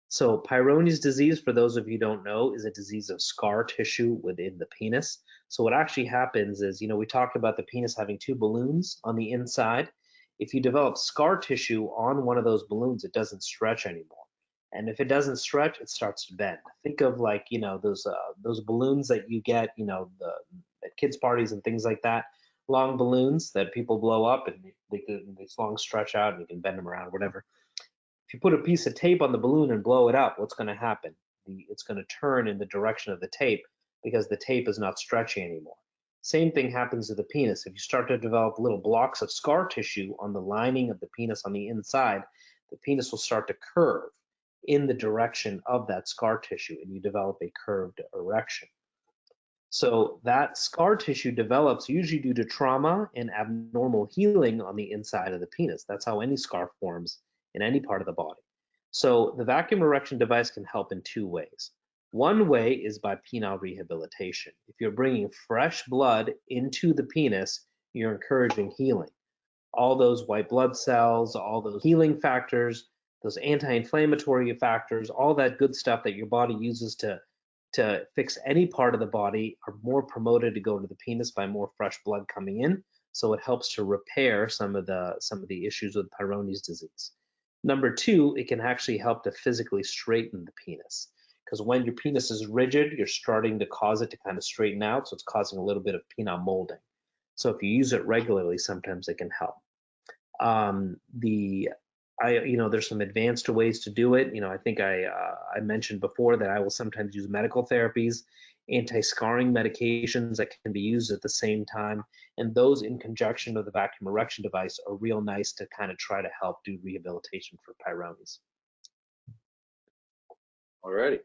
So Peyronie's disease, for those of you who don't know, is a disease of scar tissue within the penis. So what actually happens is, we talked about the penis having two balloons on the inside. If you develop scar tissue on one of those balloons, it doesn't stretch anymore. And if it doesn't stretch, it starts to bend. Think of like, those balloons that you get, at kids' parties and things like that. Long balloons that people blow up and they long stretch out and you can bend them around, whatever. If you put a piece of tape on the balloon and blow it up, what's going to happen? It's going to turn in the direction of the tape because the tape is not stretching anymore. Same thing happens to the penis. If you start to develop little blocks of scar tissue on the lining of the penis on the inside, the penis will start to curve in the direction of that scar tissue and you develop a curved erection. So that scar tissue develops usually due to trauma and abnormal healing on the inside of the penis. That's how any scar forms in any part of the body. So the vacuum erection device can help in two ways. One way is by penile rehabilitation. If you're bringing fresh blood into the penis, you're encouraging healing. All those white blood cells, all those healing factors, those anti-inflammatory factors, all that good stuff that your body uses to fix any part of the body are more promoted to go to the penis by more fresh blood coming in. So it helps to repair some of the issues with Peyronie's disease. Number two, it can actually help to physically straighten the penis. Because when your penis is rigid, you're starting to cause it to kind of straighten out. So it's causing a little bit of penile molding. So if you use it regularly, sometimes it can help. There's some advanced ways to do it. I think I mentioned before that I will sometimes use medical therapies, anti-scarring medications that can be used at the same time. And those in conjunction with the vacuum erection device are real nice to kind of try to help do rehabilitation for Peyronie's. Alrighty.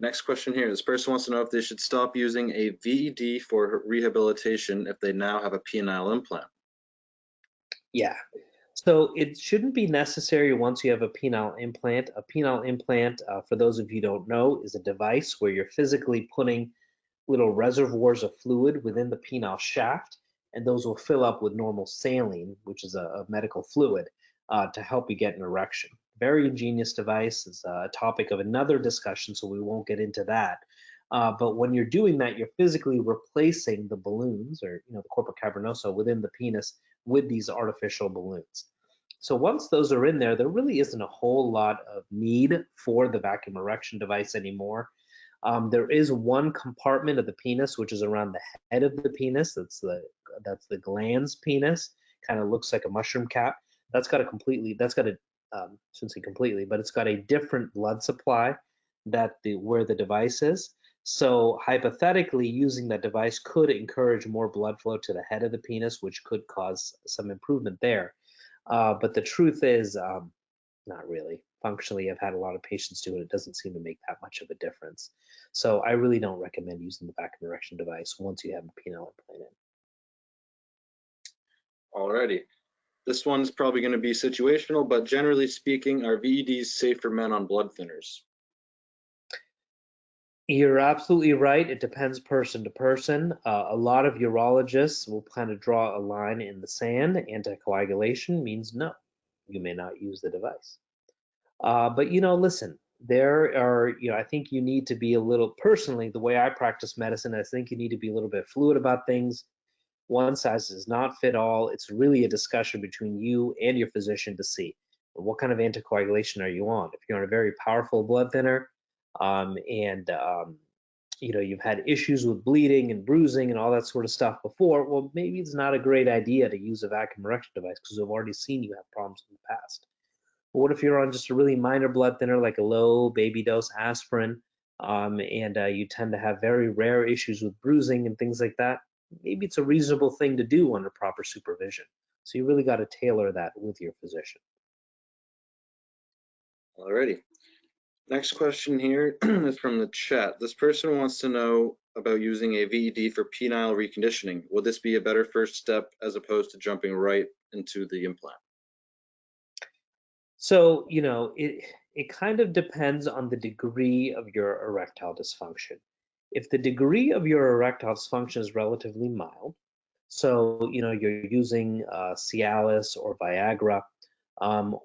Next question here. This person wants to know if they should stop using a VED for rehabilitation if they now have a penile implant. Yeah. So it shouldn't be necessary once you have a penile implant. A penile implant, for those of you who don't know, is a device where you're physically putting little reservoirs of fluid within the penile shaft, and those will fill up with normal saline, which is a medical fluid, to help you get an erection. Very ingenious device. It's a topic of another discussion, so we won't get into that. But when you're doing that, you're physically replacing the balloons or the corpus cavernosa within the penis with these artificial balloons. So once those are in there, there really isn't a whole lot of need for the vacuum erection device anymore. There is one compartment of the penis which is around the head of the penis. That's the glans penis. Kind of looks like a mushroom cap. Shouldn't say completely, but it's got a different blood supply where the device is. So hypothetically, using that device could encourage more blood flow to the head of the penis, which could cause some improvement there. But the truth is, not really. Functionally, I've had a lot of patients do it. It doesn't seem to make that much of a difference. So I really don't recommend using the vacuum erection device once you have a penile implant in. Alrighty. This one's probably going to be situational, but generally speaking, are VEDs safe for men on blood thinners? You're absolutely right. It depends person to person. A lot of urologists will kind of draw a line in the sand. Anticoagulation means no, you may not use the device. But listen, there are, I think you need to be a little, personally, the way I practice medicine, I think you need to be a little bit fluid about things. One size does not fit all. It's really a discussion between you and your physician to see what kind of anticoagulation are you on. If you're on a very powerful blood thinner, you've had issues with bleeding and bruising and all that sort of stuff before, well, maybe it's not a great idea to use a vacuum erection device because we've already seen you have problems in the past. But what if you're on just a really minor blood thinner like a low baby dose aspirin, and you tend to have very rare issues with bruising and things like that? Maybe it's a reasonable thing to do under proper supervision. So you really got to tailor that with your physician. Alrighty. Next question here is from the chat. This person wants to know about using a VED for penile reconditioning. Would this be a better first step as opposed to jumping right into the implant? So, it kind of depends on the degree of your erectile dysfunction. If the degree of your erectile dysfunction is relatively mild, so, you're using Cialis or Viagra, then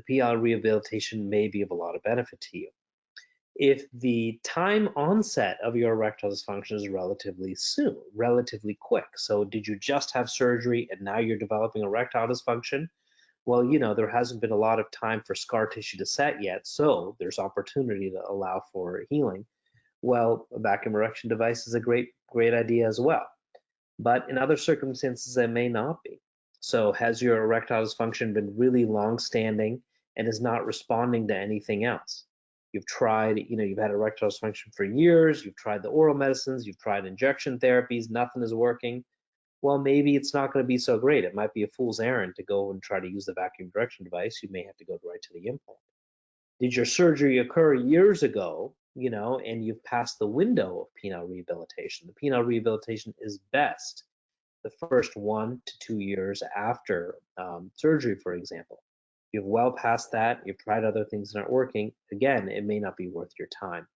penile rehabilitation may be of a lot of benefit to you. If the time onset of your erectile dysfunction is relatively soon, relatively quick, so did you just have surgery and now you're developing erectile dysfunction? Well, there hasn't been a lot of time for scar tissue to set yet, so there's opportunity to allow for healing. Well, a vacuum erection device is a great idea as well. But in other circumstances, it may not be. So has your erectile dysfunction been really long-standing and is not responding to anything else? You've tried, you've had erectile dysfunction for years, you've tried the oral medicines, you've tried injection therapies, nothing is working. Well, maybe it's not going to be so great. It might be a fool's errand to go and try to use the vacuum erection device. You may have to go right to the implant. Did your surgery occur years ago, and you've passed the window of penile rehabilitation? The penile rehabilitation is best the first 1 to 2 years after surgery, for example. You've well past that, you've tried other things that aren't working, again, it may not be worth your time.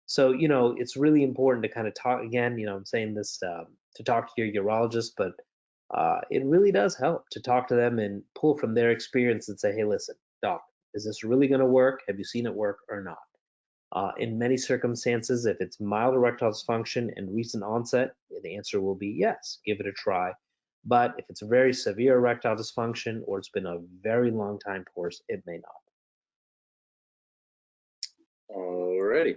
So, it's really important to kind of talk, again, I'm saying this to talk to your urologist, but it really does help to talk to them and pull from their experience and say, hey, listen, doc, is this really going to work? Have you seen it work or not? In many circumstances, if it's mild erectile dysfunction and recent onset, the answer will be yes, give it a try. But if it's very severe erectile dysfunction or it's been a very long time course, it may not. Alrighty.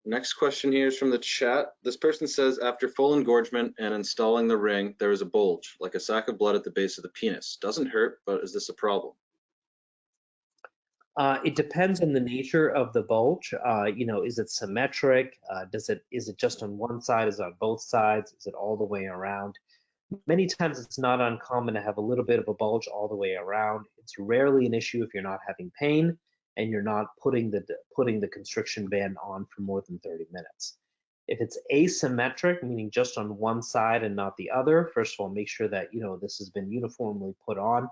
Next question here is from the chat. This person says, after full engorgement and installing the ring, there is a bulge, like a sac of blood at the base of the penis. Doesn't hurt, but is this a problem? It depends on the nature of the bulge. Is it symmetric? Is it just on one side? Is it on both sides? Is it all the way around? Many times it's not uncommon to have a little bit of a bulge all the way around. It's rarely an issue if you're not having pain and you're not putting the constriction band on for more than 30 minutes. If it's asymmetric, meaning just on one side and not the other, first of all, make sure that this has been uniformly put on,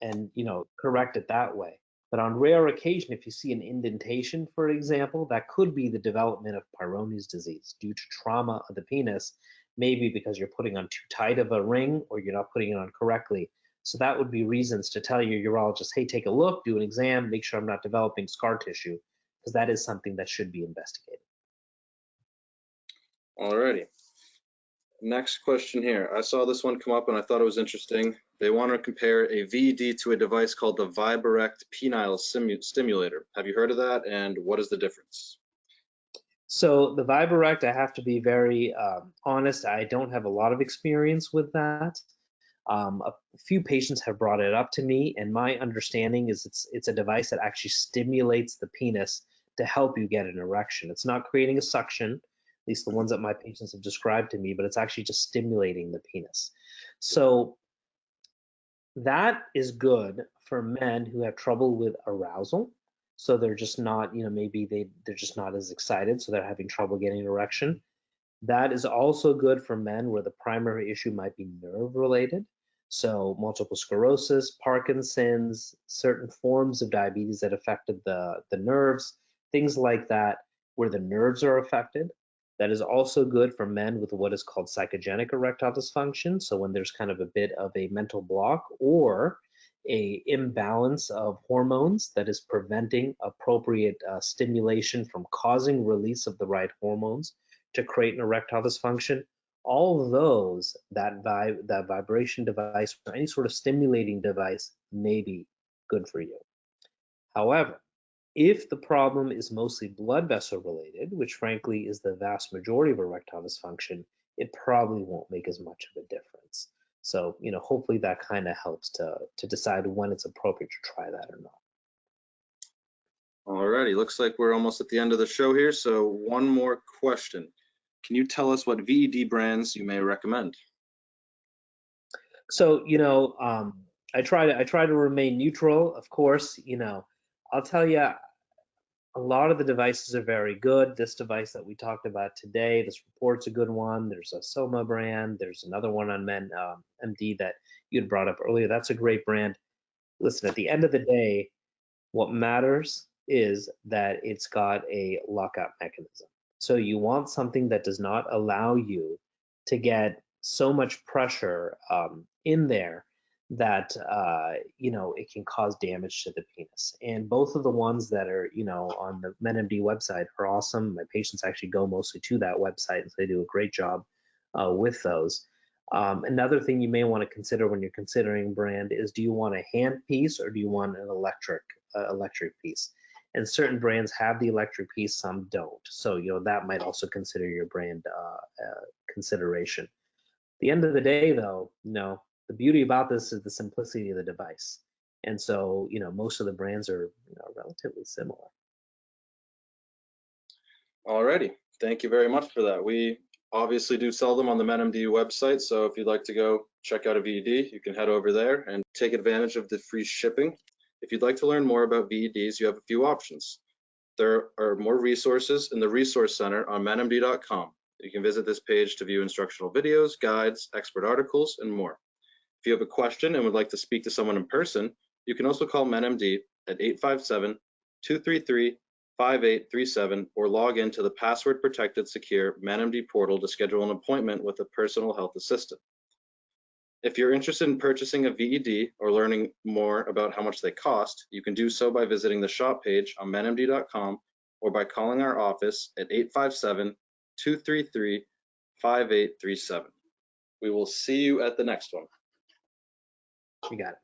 and correct it that way. But on rare occasion, if you see an indentation, for example, that could be the development of Peyronie's disease due to trauma of the penis, maybe because you're putting on too tight of a ring or you're not putting it on correctly. So that would be reasons to tell your urologist, hey, take a look, do an exam, make sure I'm not developing scar tissue, because that is something that should be investigated. Alrighty. Next question here. I saw this one come up and I thought it was interesting. They want to compare a VED to a device called the Viberect Penile Stimulator. Have you heard of that, and what is the difference? So the Viberect, I have to be very honest, I don't have a lot of experience with that. A few patients have brought it up to me, and my understanding is it's a device that actually stimulates the penis to help you get an erection. It's not creating a suction, at least the ones that my patients have described to me, but it's actually just stimulating the penis. So that is good for men who have trouble with arousal. So they're just not, maybe they're just not as excited, so they're having trouble getting an erection. That is also good for men where the primary issue might be nerve related. So multiple sclerosis, Parkinson's, certain forms of diabetes that affected the nerves, things like that, where the nerves are affected. That is also good for men with what is called psychogenic erectile dysfunction. So when there's kind of a bit of a mental block or a imbalance of hormones that is preventing appropriate stimulation from causing release of the right hormones to create an erectile dysfunction, all of those, that vibration device or any sort of stimulating device may be good for you. However, if the problem is mostly blood vessel related, which frankly is the vast majority of erectile dysfunction, it probably won't make as much of a difference. So, hopefully that kind of helps to decide when it's appropriate to try that or not. Alrighty, looks like we're almost at the end of the show here. So one more question. Can you tell us what VED brands you may recommend? So, I try to remain neutral, of course. I'll tell you, A lot of the devices are very good. This device that we talked about today, this report's a good one. There's a Soma brand. There's another one on MD that you had brought up earlier. That's a great brand. Listen, at the end of the day, what matters is that it's got a lockout mechanism. So you want something that does not allow you to get so much pressure in there that it can cause damage to the penis. And both of the ones that are on the MenMD website are awesome. My patients actually go mostly to that website, and so they do a great job with those. Another thing you may want to consider when you're considering brand is, do you want a hand piece or do you want an electric piece? And certain brands have the electric piece, some don't. So that might also consider your brand consideration. At the end of the day, though, the beauty about this is the simplicity of the device. And so, most of the brands are relatively similar. Alrighty, thank you very much for that. We obviously do sell them on the MenMD website, so if you'd like to go check out a VED, you can head over there and take advantage of the free shipping. If you'd like to learn more about VEDs, you have a few options. There are more resources in the Resource Center on menmd.com. You can visit this page to view instructional videos, guides, expert articles, and more. If you have a question and would like to speak to someone in person, you can also call MenMD at 857-233-5837 or log into the password-protected secure MenMD portal to schedule an appointment with a personal health assistant. If you're interested in purchasing a VED or learning more about how much they cost, you can do so by visiting the shop page on menmd.com or by calling our office at 857-233-5837. We will see you at the next one. You got it.